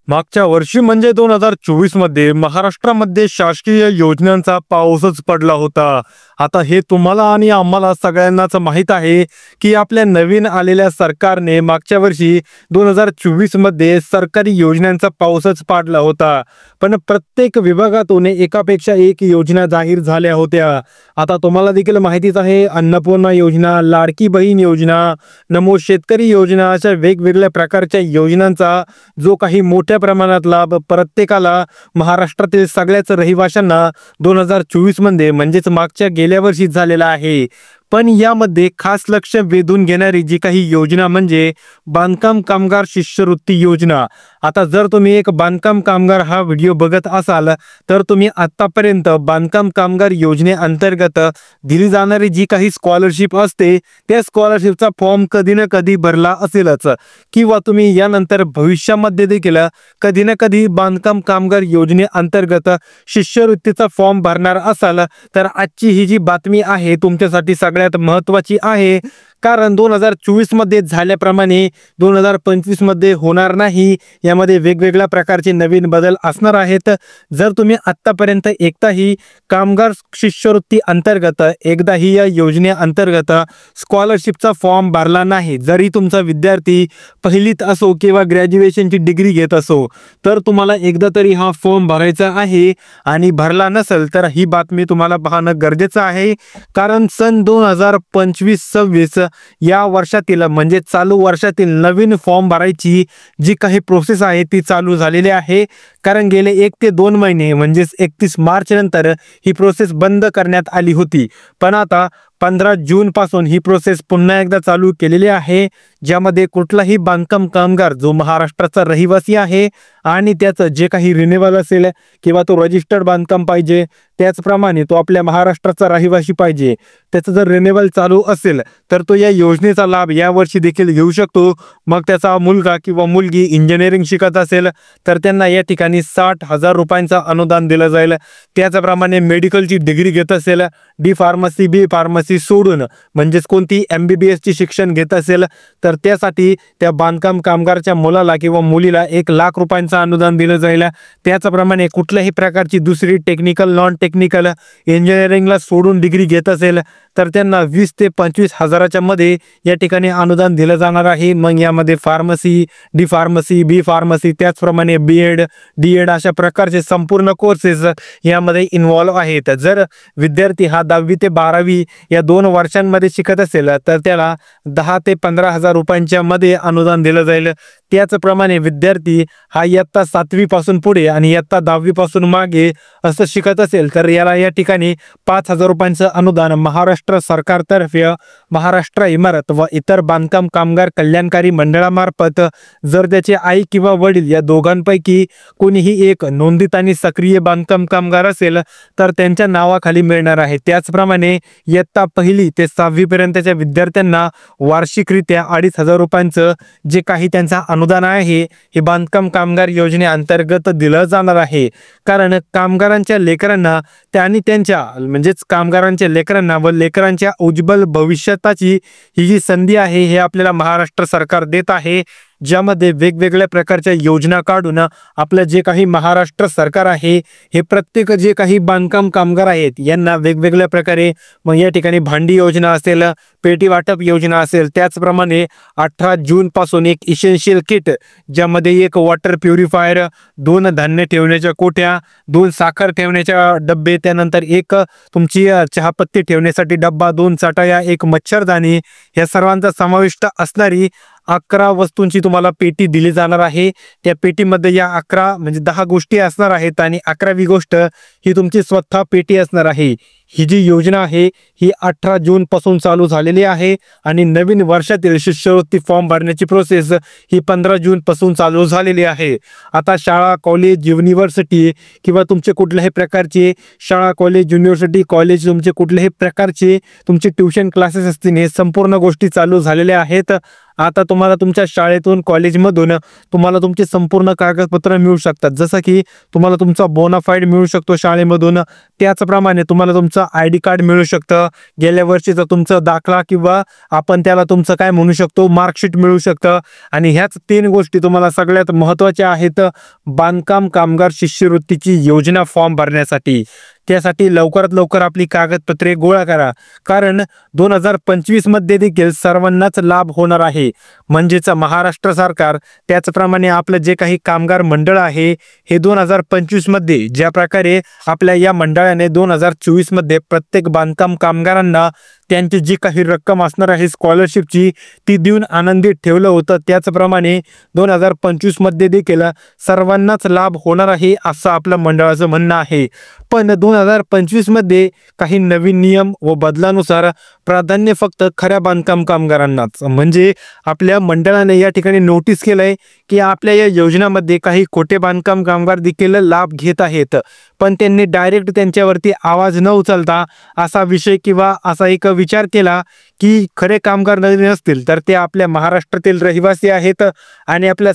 मागच्या वर्षी म्हणजे 2024 मध्ये महाराष्ट्रामध्ये शासकीय योजनांचा पाऊसच पडला होता. आता हे तुम्हाला आणि आम्हाला सगळ्यांनाच माहीत आहे की आपल्या नवीन आलेल्या सरकारने मागच्या वर्षी 2024 मध्ये सरकारी योजनांचा पाऊसच पाडला होता. पण प्रत्येक विभागातून एकापेक्षा एक योजना जाहीर झाल्या होत्या. आता तुम्हाला देखील माहितीच आहे, अन्नपूर्णा योजना, लाडकी बहीण योजना, नमो शेतकरी योजना अशा वेगवेगळ्या प्रकारच्या योजनांचा जो काही मोठ्या प्रमाणात लाभ प्रत्येकाला महाराष्ट्रातील सगळ्याच रहिवाशांना 2024 मध्ये म्हणजेच मागच्या गेल्या वर्षी झालेला आहे. पण यामध्ये खास लक्ष वेधून घेणारी जी काही योजना म्हणजे बांधकाम कामगार शिष्यवृत्ती योजना. आता जर तुम्ही एक बांधकाम कामगार हा व्हिडिओ बघत असाल तर तुम्ही आतापर्यंत बांधकाम कामगार योजनेअंतर्गत दिली जाणारी जी काही स्कॉलरशिप असते त्या स्कॉलरशिपचा फॉर्म कधी ना कधी भरला असेलच, किंवा तुम्ही यानंतर भविष्यामध्ये देखील कधी ना कधी बांधकाम कामगार योजनेअंतर्गत शिष्यवृत्तीचा फॉर्म भरणार असाल तर आजची ही जी बातमी आहे तुमच्यासाठी सगळ्यात महत्त्वाची आहे. कारण 2024 मध्ये झाल्याप्रमाणे 2025 मध्ये होणार नाही. यामध्ये वेगवेगळ्या प्रकारचे नवीन बदल असणार आहेत. जर तुम्ही आतापर्यंत एकदाही कामगार शिष्यवृत्ती अंतर्गत एकदाही या योजनेअंतर्गत स्कॉलरशिपचा फॉर्म भरला नाही, जरी तुमचा विद्यार्थी पहिलीत असो किंवा ग्रॅज्युएशनची डिग्री घेत असो, तर तुम्हाला एकदा तरी हा फॉर्म भरायचा आहे. आणि भरला नसेल तर ही बातमी तुम्हाला पाहणं गरजेचं आहे. कारण सन 2025-26 या वर्षातील म्हणजे चालू वर्षातील नवीन फॉर्म भरायची जी काही प्रोसेस आहे ती चालू झालेली आहे. कारण गेले 1 ते 2 महिने म्हणजेच 31 मार्च नंतर ही प्रोसेस बंद करण्यात आली होती. पण आता 15 जून पासून ही प्रोसेस पुन्हा एकदा चालू केलेली आहे, ज्यामध्ये कुठलाही बांधकाम कामगार जो महाराष्ट्राचा रहिवासी आहे आणि त्याचं जे काही रिन्युअल असेल किंवा तो रजिस्टर्ड बांधकाम पाहिजे, त्याचप्रमाणे तो आपल्या महाराष्ट्राचा रहिवासी पाहिजे, त्याचं जर रिन्युअल चालू असेल तर तो या योजनेचा लाभ यावर्षी देखील घेऊ शकतो. मग त्याचा मुलगा किंवा मुलगी इंजिनिअरिंग शिकत असेल तर त्यांना या ठिकाणी 60,000 रुपयांचा अनुदान दिलं जाईल. त्याचप्रमाणे मेडिकलची डिग्री घेत असेल, डी फार्मसी बी फार्मसी सोडून म्हणजेच कोणती MBBS ची शिक्षण घेत असेल तर त्यासाठी त्या बांधकाम कामगारच्या मुलाला किंवा मुलीला 1,00,000 रुपयांचा अनुदान दिलं जाईल. त्याचप्रमाणे कुठल्याही प्रकारची दुसरी टेक्निकल नॉन टेक्निकल इंजिनिअरिंगला सोडून डिग्री घेत असेल तर त्यांना 20 ते 25 हजाराच्या मध्ये या ठिकाणी अनुदान दिलं जाणार आहे. मग यामध्ये फार्मसी, डी फार्मसी, बी फार्मसी, त्याचप्रमाणे BEd DEd अशा प्रकारचे संपूर्ण कोर्सेस यामध्ये इन्व्हॉल्व आहेत. जर विद्यार्थी हा 10वी ते 12वी या 2 वर्षांमध्ये शिकत असेल तर त्याला 10 ते 15,000 रुपयांच्या मध्ये अनुदान दिलं जाईल. त्याचप्रमाणे विद्यार्थी हा इयत्ता 7वी पासून पुढे आणि इयत्ता 10वी पासून मागे असं शिकत असेल तर याला या ठिकाणी 5,000 रुपयांचं अनुदान महाराष्ट्र सरकारतर्फे महाराष्ट्र इमारत व इतर बांधकाम कामगार कल्याणकारी मंडळामार्फत जर त्याचे आई किंवा वडील या दोघांपैकी कोणीही एक नोंदित आणि सक्रिय बांधकाम कामगार असेल तर त्यांच्या नावाखाली मिळणार आहे. त्याचप्रमाणे इयत्ता 1ली ते 6वी पर्यंतच्या विद्यार्थ्यांना वार्षिकरित्या 2,500 रुपयांचं जे काही त्यांचा अनुदान आहे हे बांधकाम कामगार योजनेअंतर्गत दिलं जाणार आहे. कारण कामगारांच्या लेकरांना आणि त्यांच्या म्हणजेच कामगारांच्या लेकरांना व लेकरांच्या उज्ज्वल भविष्याची ही जी संधी आहे हे आपल्याला महाराष्ट्र सरकार देत आहे, ज्यामध्ये वेगवेगळ्या प्रकारच्या योजना काढून आपलं जे काही महाराष्ट्र सरकार आहे हे प्रत्येक जे काही बांधकाम कामगार आहेत यांना वेगवेगळ्या प्रकारे मग या ठिकाणी भांडी योजना असेल, पेटी वाटप योजना असेल, त्याचप्रमाणे 18 जून पासून एक इसेन्शियल किट ज्यामध्ये एक वॉटर प्युरिफायर, 2 धान्य ठेवण्याच्या कोट्या, 2 साखर ठेवण्याच्या डब्बे, त्यानंतर एक तुमची चहापत्ती ठेवण्यासाठी डब्बा, 2 चटाया, 1 मच्छरदाणी या सर्वांचा समाविष्ट असणारी 11 वस्तूंची तुम्हाला पेटी दिली जाणार आहे. त्या पेटीमध्ये या 11 म्हणजे 10 गोष्टी असणार आहेत आणि 11वी गोष्ट ही तुमची स्वतः पेटी असणार आहे. ही जी योजना आहे ही 18 जून पासून चालू झालेली आहे आणि नवीन वर्षातील शिष्यवृत्ती फॉर्म भरण्याची प्रोसेस ही 15 जून पासून चालू झालेली आहे. आता शाळा, कॉलेज, युनिव्हर्सिटी किंवा तुमचे कुठल्याही प्रकारचे शाळा, कॉलेज, युनिव्हर्सिटी, कॉलेज तुमचे कुठल्याही प्रकारचे तुमचे ट्युशन क्लासेस असतील हे संपूर्ण गोष्टी चालू झालेल्या आहेत. आता तुम्हाला तुमच्या शाळेतून कॉलेजमधून तुम्हाला तुमचे संपूर्ण कागदपत्र मिळू शकतात, जसं की तुम्हाला तुमचा बोनाफाईड मिळू शकतो शाळेमधून. त्याचप्रमाणे तुम्हाला तुमचं ID कार्ड मिळू शकतं, गेल्या वर्षीचा तुमचा दाखला किंवा आपण त्याला तुमचं काय म्हणू शकतो मार्कशीट मिळू शकतं. आणि ह्याच 3 गोष्टी तुम्हाला सगळ्यात महत्त्वाच्या आहेत बांधकाम कामगार शिष्यवृत्तीची योजना फॉर्म भरण्यासाठी. त्यासाठी लवकरात लवकर आपली कागदपत्रे गोळा करा, कारण 2025 मध्ये देखील सर्वांनाच लाभ होणार आहे. म्हणजेच महाराष्ट्र सरकार त्याचप्रमाणे आपलं जे काही कामगार मंडळ आहे हे 2025 मध्ये ज्या प्रकारे आपल्या या मंडळाने 2024 मध्ये प्रत्येक बांधकाम कामगारांना त्यांची जी काही रक्कम असणार आहे स्कॉलरशिपची ती देऊन आनंदित ठेवलं होतं, त्याचप्रमाणे 2025 मध्ये देखील सर्वांनाच लाभ होणार आहे असं आपलं मंडळाचं म्हणणं आहे. पण 2025 मध्ये काही नवीन नियम व बदलानुसार प्राधान्य फक्त खऱ्या बांधकाम कामगारांनाच. म्हणजे आपल्या मंडळाने या ठिकाणी नोटीस केलंय की आपल्या या योजनेमध्ये काही खोटे बांधकाम कामगार देखील लाभ घेत आहेत, पण त्यांनी डायरेक्ट त्यांच्यावरती आवाज न उचलता असा विषय किंवा असा एक विचार केला की खरे कामगार नवीन असतील तर ते आपल्या महाराष्ट्रातील रहिवासी आहेत आणि आपल्या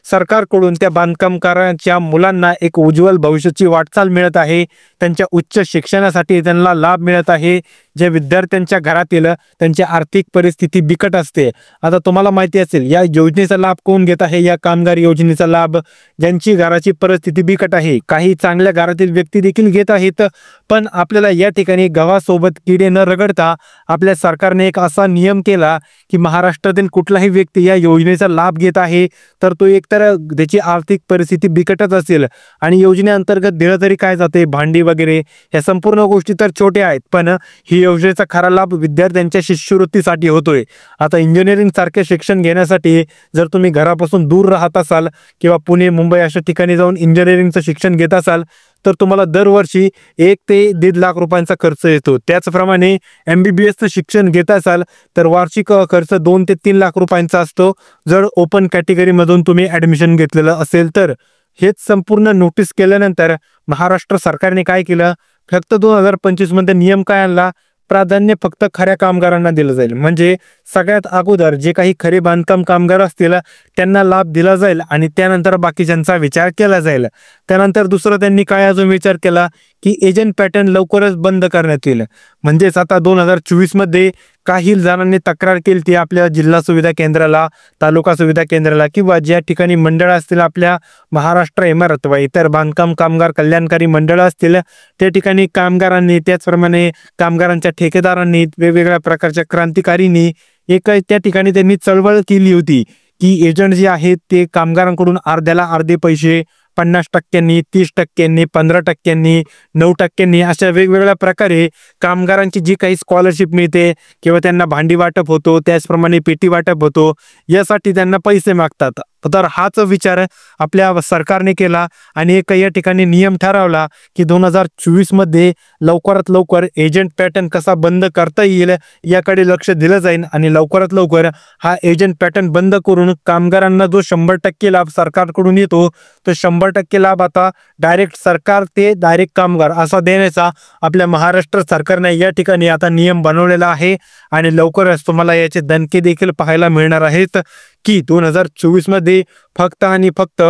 सरकारकडून त्या बांधकामकारांच्या मुलांना एक उज्ज्वल भविष्याची वाटचाल मिळत आहे, त्यांच्या उच्च शिक्षणासाठी त्यांना लाभ मिळत आहे. जे विद्यार्थ्यांच्या घरातील त्यांची आर्थिक परिस्थिती बिकट असते. आता तुम्हाला माहिती असेल या योजनेचा लाभ कोण घेत आहे, या कामगार योजनेचा लाभ ज्यांची घराची परिस्थिती बिकट आहे, काही चांगल्या घरातील व्यक्ती देखील घेत आहेत. पण आपल्याला या ठिकाणी गव्हासोबत किडे न रगडता आपल्या सरकारने एक असा नियम केला की महाराष्ट्रातील कुठलाही व्यक्ती या योजनेचा लाभ घेत आहे तर तो एकतर त्याची आर्थिक परिस्थिती बिकटच असेल आणि योजनेअंतर्गत दिलं तरी काय जाते भांडी वगैरे या संपूर्ण गोष्टी तर छोट्या आहेत, पण ही योजनेचा खरा लाभ विद्यार्थ्यांच्या शिष्यवृत्तीसाठी होतोय. आता इंजिनिअरिंग सारखे शिक्षण घेण्यासाठी जर तुम्ही घरापासून दूर राहत असाल किंवा पुणे मुंबई अशा ठिकाणी जाऊन इंजिनिअरिंगचं शिक्षण घेत असाल तर तुम्हाला दरवर्षी 1 ते 1.5 लाख रुपयांचा खर्च येतो. त्याचप्रमाणे MBBSचं शिक्षण घेत असाल तर वार्षिक खर्च 2 ते 3 लाख रुपयांचा असतो जर ओपन कॅटेगरीमधून तुम्ही ॲडमिशन घेतलेलं असेल तर. हेच संपूर्ण नोटीस केल्यानंतर महाराष्ट्र सरकारने काय केलं, फक्त 2025 मध्ये नियम काय आणला, प्राधान्य फक्त खऱ्या कामगारांना दिलं जाईल. म्हणजे सगळ्यात अगोदर जे काही खरे बांधकाम कामगार असतील त्यांना लाभ दिला जाईल आणि त्यानंतर बाकीच्यांचा विचार केला जाईल. त्यानंतर दुसरं त्यांनी काय अजून विचार केला की एजंट पॅटर्न लवकरच बंद करण्यात येईल. म्हणजेच आता 2024 मध्ये काही जणांनी तक्रार केली ती आपल्या जिल्हा सुविधा केंद्राला, तालुका सुविधा केंद्राला किंवा ज्या ठिकाणी मंडळ असतील आपल्या महाराष्ट्र इमारत व इतर बांधकाम कामगार कल्याणकारी मंडळ असतील त्या ठिकाणी कामगारांनी त्याचप्रमाणे कामगारांच्या ठेकेदारांनी वेगवेगळ्या प्रकारच्या क्रांतिकारींनी एक त्या ठिकाणी त्यांनी चळवळ केली होती की एजंट जे आहेत ते कामगारांकडून अर्ध्याला अर्धे पैसे 50%, 30%, 15%, 9% अशा वेगवेगळ्या प्रकारे कामगारांची जी काही स्कॉलरशिप मिळते किंवा त्यांना भांडी वाटप होतो त्याचप्रमाणे पेटी वाटप होतो यासाठी त्यांना पैसे मागतात. तर हाच विचार आपल्या सरकारने केला आणि एक या ठिकाणी नियम ठरवला की 2024 मध्ये लवकरात लवकर एजंट पॅटर्न कसा बंद करता येईल याकडे लक्ष दिलं जाईल आणि लवकरात लवकर हा एजंट पॅटर्न बंद करून कामगारांना जो 100% लाभ सरकारकडून येतो तो 100% लाभ आता डायरेक्ट सरकार ते डायरेक्ट कामगार असा देण्याचा आपल्या महाराष्ट्र सरकारने या ठिकाणी आता नियम बनवलेला आहे. आणि लवकरच तुम्हाला याचे दणके देखील पाहायला मिळणार आहेत की 2024 मध्ये फक्त आणि फक्त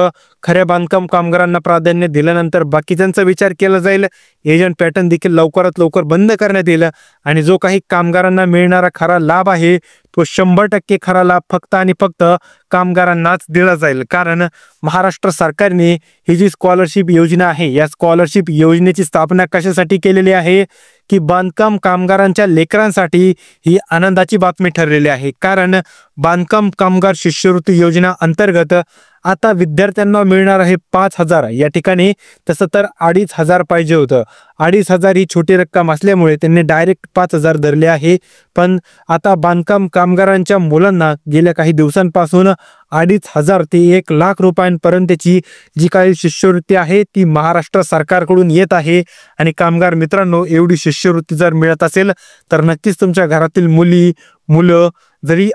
खऱ्या बांधकाम कामगारांना प्राधान्य दिल्यानंतर बाकीच्यांचा विचार केला जाईल. एजंट पॅटर्न देखील लवकरात लवकर बंद करण्यात येईल आणि जो काही कामगारांना मिळणारा खरा लाभ आहे तो 100% खरा लाभ फक्त आणि फक्त कामगारांनाच दिला जाईल. कारण महाराष्ट्र सरकारने ही जी स्कॉलरशिप योजना आहे या स्कॉलरशिप योजनेची स्थापना कशासाठी केलेली आहे की बांधकाम कामगारांच्या लेकरांसाठी ही आनंदाची बातमी ठरलेली आहे. कारण बांधकाम कामगार शिष्यवृत्ती योजना अंतर्गत आता विद्यार्थ्यांना मिळणार आहे 5,000 या ठिकाणी, तसं तर 2,500 पाहिजे होतं. 2,500 ही छोटी रक्कम असल्यामुळे त्यांनी डायरेक्ट 5,000 धरले आहे. पण आता बांधकाम कामगारांच्या मुलांना गेल्या काही दिवसांपासून 2,500 ते 1 लाख रुपयांपर्यंतची जी काही शिष्यवृत्ती आहे ती महाराष्ट्र सरकारकडून येत आहे. आणि कामगार मित्रांनो, एवढी शिष्यवृत्ती जर मिळत असेल तर नक्कीच तुमच्या घरातील मुलं जरी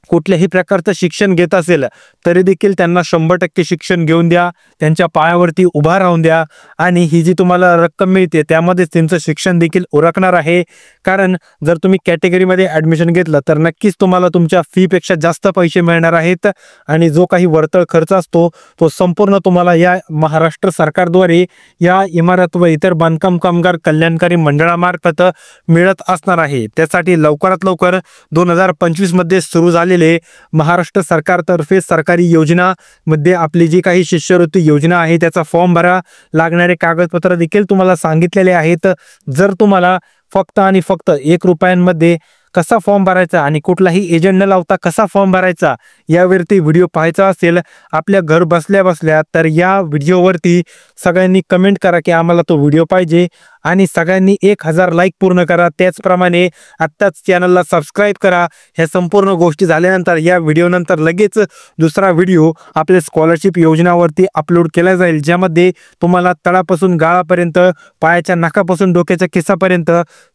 कुठल्याही प्रकारचं शिक्षण घेत असेल तरी देखील त्यांना 100% शिक्षण घेऊन द्या, त्यांच्या पायावरती उभा राहून द्या आणि ही जी तुम्हाला रक्कम मिळते त्यामध्ये त्यांचं शिक्षण देखील उरकणार आहे. कारण जर तुम्ही कॅटेगरीमध्ये ॲडमिशन घेतलं तर नक्कीच तुम्हाला तुमच्या फीपेक्षा जास्त पैसे मिळणार आहेत आणि जो काही वर्तळ खर्च असतो तो संपूर्ण तुम्हाला या महाराष्ट्र सरकारद्वारे या इमारत व इतर बांधकाम कामगार कल्याणकारी मंडळामार्फत मिळत असणार आहे. त्यासाठी लवकरात लवकर 2025 मध्ये सुरू झालेले महाराष्ट्र सरकारतर्फे सरकारी योजना मध्ये आपली जी काही शिष्यवृत्ती योजना आहे त्याचा फॉर्म भरा. लागणारे कागदपत्र देखील तुम्हाला सांगितलेले आहेत. जर तुम्हाला फक्त आणि फक्त ₹1 कसा फॉर्म भरायचा आणि कुठलाही एजंट न लावता कसा फॉर्म भरायचा यावरती व्हिडिओ पाहायचा असेल आपल्या घर बसल्या बसल्या तर या व्हिडिओवरती सगळ्यांनी कमेंट करा की आम्हाला तो व्हिडिओ पाहिजे आणि सगळ्यांनी 1000 लाईक पूर्ण करा. त्याचप्रमाणे आत्ताच चॅनलला सबस्क्राईब करा. ह्या संपूर्ण गोष्टी झाल्यानंतर या व्हिडिओनंतर लगेच दुसरा व्हिडिओ आपल्या स्कॉलरशिप योजनावरती अपलोड केला जाईल, ज्यामध्ये तुम्हाला तळापासून गाळापर्यंत, पायाच्या नाकापासून डोक्याच्या केसापर्यंत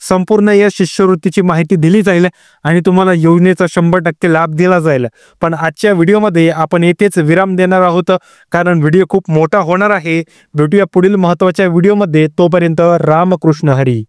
संपूर्ण या शिष्यवृत्तीची माहिती दिली जाईल आणि तुम्हाला योजनेचा 100% लाभ दिला जाईल. पण आजच्या व्हिडिओमध्ये आपण येथेच विराम देणार आहोत, कारण व्हिडिओ खूप मोठा होणार आहे. भेटूया पुढील महत्त्वाच्या व्हिडिओमध्ये. तोपर्यंत रामकृष्ण हरी.